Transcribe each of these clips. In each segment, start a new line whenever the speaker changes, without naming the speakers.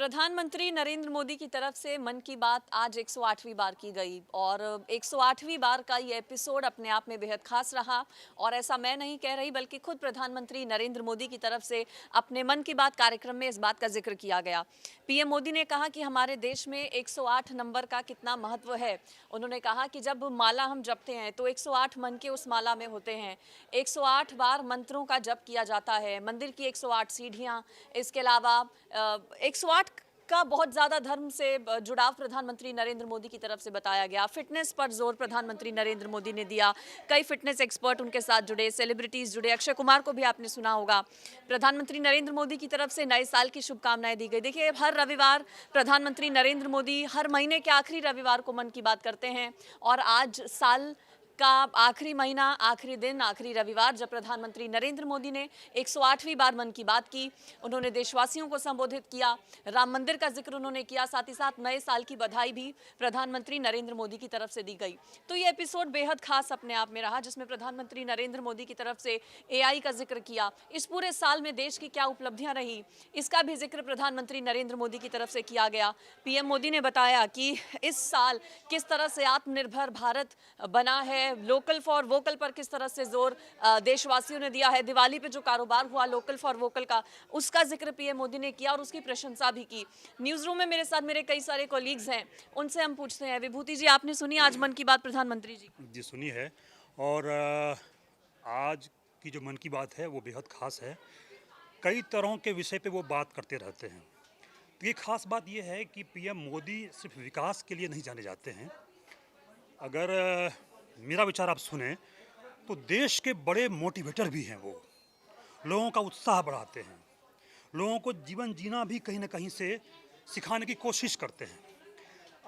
प्रधानमंत्री नरेंद्र मोदी की तरफ से मन की बात आज 108वीं बार की गई और 108वीं बार का ये एपिसोड अपने आप में बेहद खास रहा। और ऐसा मैं नहीं कह रही बल्कि खुद प्रधानमंत्री नरेंद्र मोदी की तरफ से अपने मन की बात कार्यक्रम में इस बात का जिक्र किया गया। पीएम मोदी ने कहा कि हमारे देश में 108 नंबर का कितना महत्व है। उन्होंने कहा कि जब माला हम जपते हैं तो 108 मन के उस माला में होते हैं। 108 बार मंत्रों का जप किया जाता है, मंदिर की 108 सीढ़ियाँ, इसके अलावा 108 का बहुत ज्यादा धर्म से जुड़ाव प्रधानमंत्री नरेंद्र मोदी की तरफ से बताया गया। फिटनेस पर जोर प्रधानमंत्री नरेंद्र मोदी ने दिया। कई फिटनेस एक्सपर्ट उनके साथ जुड़े, सेलिब्रिटीज जुड़े। अक्षय कुमार को भी आपने सुना होगा। प्रधानमंत्री नरेंद्र मोदी की तरफ से नए साल की शुभकामनाएं दी गई। देखिए, हर रविवार प्रधानमंत्री नरेंद्र मोदी हर महीने के आखिरी रविवार को मन की बात करते हैं और आज साल का आखिरी महीना, आखिरी दिन, आखिरी रविवार जब प्रधानमंत्री नरेंद्र मोदी ने 108वीं बार मन की बात की। उन्होंने देशवासियों को संबोधित किया, राम मंदिर का जिक्र उन्होंने किया, साथ ही साथ नए साल की बधाई भी प्रधानमंत्री नरेंद्र मोदी की तरफ से दी गई। तो ये एपिसोड बेहद खास अपने आप में रहा, जिसमें प्रधानमंत्री नरेंद्र मोदी की तरफ से एआई का जिक्र किया। इस पूरे साल में देश की क्या उपलब्धियां रही, इसका भी जिक्र प्रधानमंत्री नरेंद्र मोदी की तरफ से किया गया। पीएम मोदी ने बताया कि इस साल किस तरह से आत्मनिर्भर भारत बना है, लोकल फॉर वोकल पर किस तरह से जोर देशवासियों ने दिया है। दिवाली पे जो कारोबार हुआ लोकल फॉर वोकल का, उसका जिक्र पीएम मोदी ने किया और उसकी प्रशंसा भी की। न्यूज रूम में मेरे साथ मेरे कई सारे कॉलीग्स हैं, उनसे हम पूछते हैं। विभूति जी, आपने सुनी आज मन की बात प्रधानमंत्री जी?
जी सुनी है। और आज की जो मन की बात है वो बेहद खास है। कई तरह के विषय पे वो बात करते रहते हैं। तो ये खास बात ये है कि पीएम मोदी सिर्फ विकास के लिए नहीं जाने जाते हैं। अगर मेरा विचार आप सुने तो देश के बड़े मोटिवेटर भी हैं। वो लोगों का उत्साह बढ़ाते हैं, लोगों को जीवन जीना भी कहीं ना कहीं से सिखाने की कोशिश करते हैं।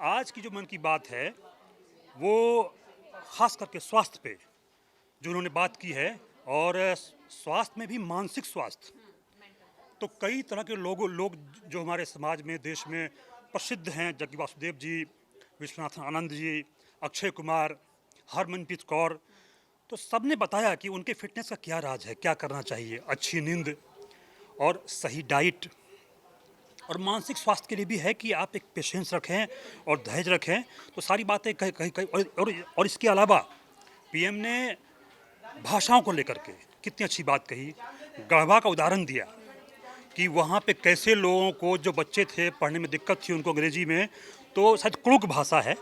आज की जो मन की बात है वो खास करके स्वास्थ्य पे जो उन्होंने बात की है, और स्वास्थ्य में भी मानसिक स्वास्थ्य। तो कई तरह के लोग जो हमारे समाज में, देश में प्रसिद्ध हैं, जग्गी वासुदेव जी, विश्वनाथन आनंद जी, अक्षय कुमार, हरमनप्रीत कौर, तो सब ने बताया कि उनके फिटनेस का क्या राज है, क्या करना चाहिए। अच्छी नींद और सही डाइट, और मानसिक स्वास्थ्य के लिए भी है कि आप एक पेशेंस रखें और धैर्य रखें। तो सारी बातें कहीं कहीं कहीं और इसके अलावा पीएम ने भाषाओं को लेकर के कितनी अच्छी बात कही। गढ़वा का उदाहरण दिया कि वहाँ पे कैसे लोगों को, जो बच्चे थे पढ़ने में दिक्कत थी उनको अंग्रेजी में, तो शायद कुड़ुक भाषा है,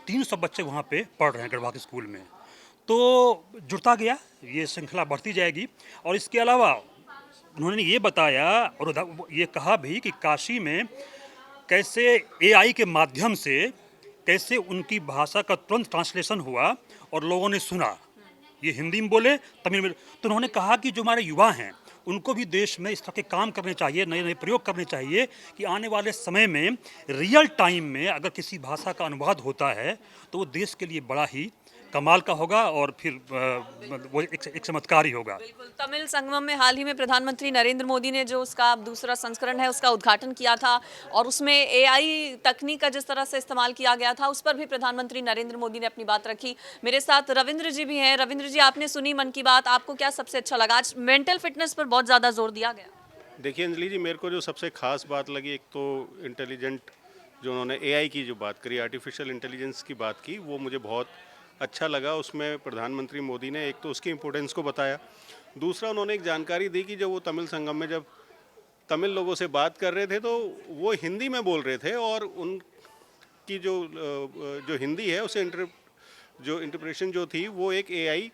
300 बच्चे वहाँ पे पढ़ रहे हैं गढ़वा के स्कूल में। तो जुड़ता गया, ये श्रृंखला बढ़ती जाएगी। और इसके अलावा उन्होंने ये बताया और ये कहा भी कि काशी में कैसे एआई के माध्यम से कैसे उनकी भाषा का तुरंत ट्रांसलेशन हुआ और लोगों ने सुना। ये हिंदी में बोले, तमिल में। तो उन्होंने कहा कि जो हमारे युवा हैं उनको भी देश में इस तरह के काम करने चाहिए, नए नए प्रयोग करने चाहिए कि आने वाले समय में रियल टाइम में अगर किसी भाषा का अनुवाद होता है तो वो देश के लिए बड़ा ही कमाल का होगा और फिर वो एक चमत्कार ही होगा।
बिल्कुल। तमिल संगमम में हाल ही में प्रधानमंत्री नरेंद्र मोदी ने जो उसका दूसरा संस्करण है उसका उद्घाटन किया था और उसमें एआई तकनीक का जिस तरह से इस्तेमाल किया गया था उस पर भी प्रधानमंत्री नरेंद्र मोदी ने अपनी बात रखी। मेरे साथ रविंद्र जी भी हैं। रविंद्र जी, आपने सुनी मन की बात, आपको क्या सबसे अच्छा लगा? आज मेंटल फिटनेस पर बहुत ज्यादा जोर दिया गया।
देखिए अंजलि जी, मेरे को जो सबसे खास बात लगी, एक तो इंटेलिजेंट जो उन्होंने एआई की जो बात करी, आर्टिफिशियल इंटेलिजेंस की बात की, वो मुझे बहुत अच्छा लगा। उसमें प्रधानमंत्री मोदी ने एक तो उसकी इम्पोर्टेंस को बताया, दूसरा उन्होंने एक जानकारी दी कि जब वो तमिल संगम में जब तमिल लोगों से बात कर रहे थे तो वो हिंदी में बोल रहे थे और उनकी जो हिंदी है उसे जो इंटरप्रेशन जो थी वो एक एआई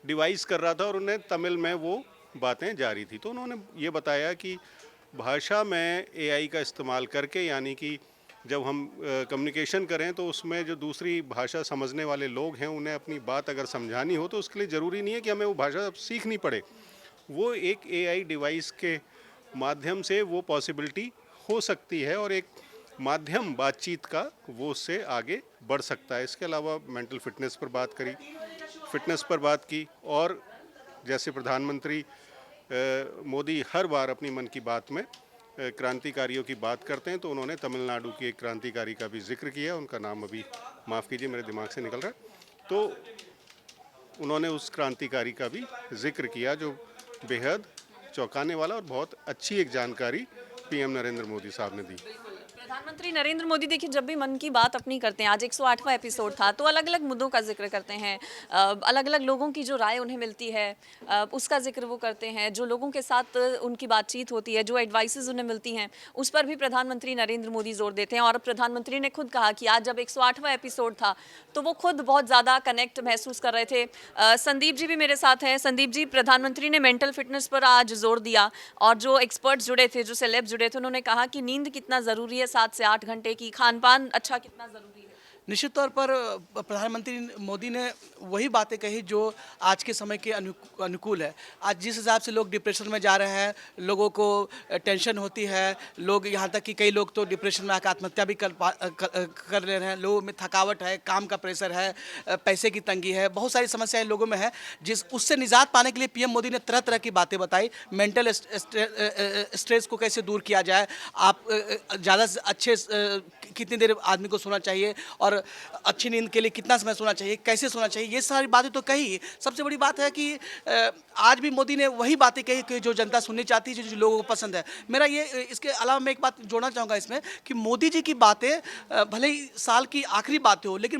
डिवाइस कर रहा था और उन्हें तमिल में वो बातें जारी थी। तो उन्होंने ये बताया कि भाषा में एआई का इस्तेमाल करके, यानी कि जब हम कम्युनिकेशन करें तो उसमें जो दूसरी भाषा समझने वाले लोग हैं उन्हें अपनी बात अगर समझानी हो तो उसके लिए ज़रूरी नहीं है कि हमें वो भाषा सीखनी पड़े। वो एक एआई डिवाइस के माध्यम से वो पॉसिबिलिटी हो सकती है और एक माध्यम बातचीत का वो उससे आगे बढ़ सकता है। इसके अलावा मेंटल फिटनेस पर बात करी, फिटनेस पर बात की, और जैसे प्रधानमंत्री मोदी हर बार अपनी मन की बात में क्रांतिकारियों की बात करते हैं, तो उन्होंने तमिलनाडु के एक क्रांतिकारी का भी जिक्र किया। उनका नाम अभी माफ़ कीजिए मेरे दिमाग से निकल रहा है। तो उन्होंने उस क्रांतिकारी का भी जिक्र किया जो बेहद चौंकाने वाला और बहुत अच्छी एक जानकारी पीएम नरेंद्र मोदी साहब ने दी।
प्रधानमंत्री नरेंद्र मोदी देखिए जब भी मन की बात अपनी करते हैं, आज 108वां एपिसोड था, तो अलग अलग मुद्दों का जिक्र करते हैं, अलग अलग लोगों की जो राय उन्हें मिलती है उसका जिक्र वो करते हैं, जो लोगों के साथ उनकी बातचीत होती है, जो एडवाइसेस उन्हें मिलती हैं, उस पर भी प्रधानमंत्री नरेंद्र मोदी जोर देते हैं। और प्रधानमंत्री ने खुद कहा कि आज जब 108वां एपिसोड था तो वो खुद बहुत ज़्यादा कनेक्ट महसूस कर रहे थे। संदीप जी भी मेरे साथ हैं। संदीप जी, प्रधानमंत्री ने मेंटल फिटनेस पर आज जोर दिया और जो एक्सपर्ट्स जुड़े थे, जो सेलेब्स जुड़े थे, उन्होंने कहा कि नींद कितना ज़रूरी है, 7 से 8 घंटे की, खान-पान अच्छा कितना ज़रूरी है।
निश्चित तौर पर प्रधानमंत्री मोदी ने वही बातें कही जो आज के समय के अनुकूल है। आज जिस हिसाब से लोग डिप्रेशन में जा रहे हैं, लोगों को टेंशन होती है, लोग यहाँ तक कि कई लोग तो डिप्रेशन में आकर आत्महत्या भी कर ले रहे हैं, लोगों में थकावट है, काम का प्रेशर है, पैसे की तंगी है, बहुत सारी समस्याएं लोगों में है। उससे निजात पाने के लिए पीएम मोदी ने तरह तरह की बातें बताई। मेंटल स्ट्रेस को कैसे दूर किया जाए, आप ज़्यादा से अच्छे कितनी देर आदमी को सोना चाहिए और अच्छी नींद के लिए कितना समय सोना चाहिए, कैसे सोना चाहिए, ये सारी बातें तो कही। सबसे बड़ी बात है कि आज भी मोदी ने वही बातें कही कि जो जनता सुननी चाहती है, जो लोगों को पसंद है। मेरा ये इसके अलावा मैं एक बात जोड़ना चाहूँगा इसमें कि मोदी जी की बातें भले ही साल की आखिरी बातें हो, लेकिन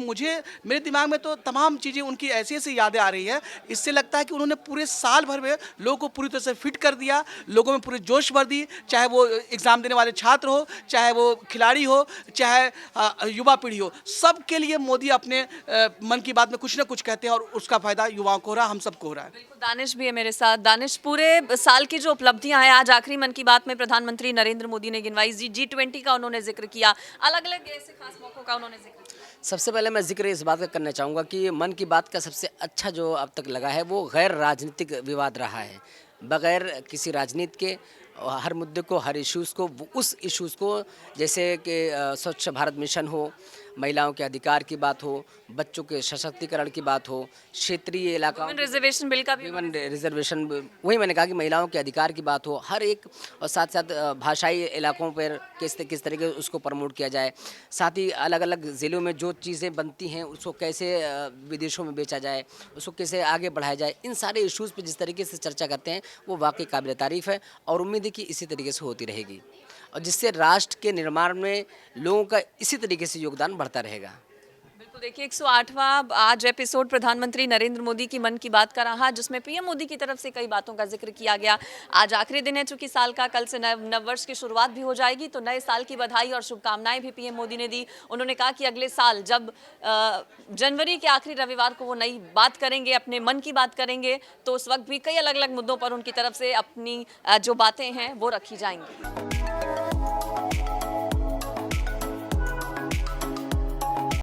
मेरे दिमाग में तो तमाम चीज़ें उनकी ऐसी ऐसी यादें आ रही है। इससे लगता है कि उन्होंने पूरे साल भर में लोगों को पूरी तरह से फिट कर दिया, लोगों में पूरे जोश भर दी, चाहे वो एग्ज़ाम देने वाले छात्र हो, चाहे वो खिलाड़ी हो, चाहे युवा पीढ़ी हो, सबके लिए मोदी अपने मन की बात में कुछ ना कुछ कहते हैं और उसका फायदा युवाओं को हो रहा है, हम सबको हो रहा है।
बिल्कुल, दानिश भी है मेरे साथ। दानिश, पूरे साल की जो उपलब्धियां हैं, आज आखिरी मन की बात में प्रधानमंत्री नरेंद्र मोदी ने गिनवाई। G20 का उन्होंने जिक्र किया, अलग अलग ऐसे खास मौकों का उन्होंने जिक्र किया।
सबसे पहले मैं जिक्र इस बात का करना चाहूँगा कि मन की बात का सबसे अच्छा जो अब तक लगा है वो गैर राजनीतिक विवाद रहा है, बगैर किसी राजनीति के हर मुद्दे को, हर इश्यूज़ को, उस इश्यूज़ को जैसे कि स्वच्छ भारत मिशन हो, महिलाओं के अधिकार की बात हो, बच्चों के सशक्तिकरण की बात हो, क्षेत्रीय इलाका
रिजर्वेशन बिल का भी
ह्यूमन रिजर्वेशन, वही मैंने कहा कि महिलाओं के अधिकार की बात हो, हर एक, और साथ साथ भाषाई इलाकों पर किस तरीके से उसको प्रमोट किया जाए, साथ ही अलग अलग ज़िलों में जो चीज़ें बनती हैं उसको कैसे विदेशों में बेचा जाए, उसको कैसे आगे बढ़ाया जाए, इन सारे इश्यूज़ पर जिस तरीके से चर्चा करते हैं वो वाकई काबिल तारीफ़ है और उम्मीद है कि इसी तरीके से होती रहेगी और जिससे राष्ट्र के निर्माण में लोगों का इसी तरीके से योगदान बढ़ता रहेगा।
बिल्कुल, देखिए 108वां आज एपिसोड प्रधानमंत्री नरेंद्र मोदी की मन की बात का रहा, जिसमें पीएम मोदी की तरफ से कई बातों का जिक्र किया गया। आज आखिरी दिन है चूंकि साल का, कल से नव वर्ष की शुरुआत भी हो जाएगी, तो नए साल की बधाई और शुभकामनाएं भी पीएम मोदी ने दी। उन्होंने कहा कि अगले साल जब जनवरी के आखिरी रविवार को वो नई बात करेंगे, अपने मन की बात करेंगे, तो उस वक्त भी कई अलग अलग मुद्दों पर उनकी तरफ से अपनी जो बातें हैं वो रखी जाएंगी।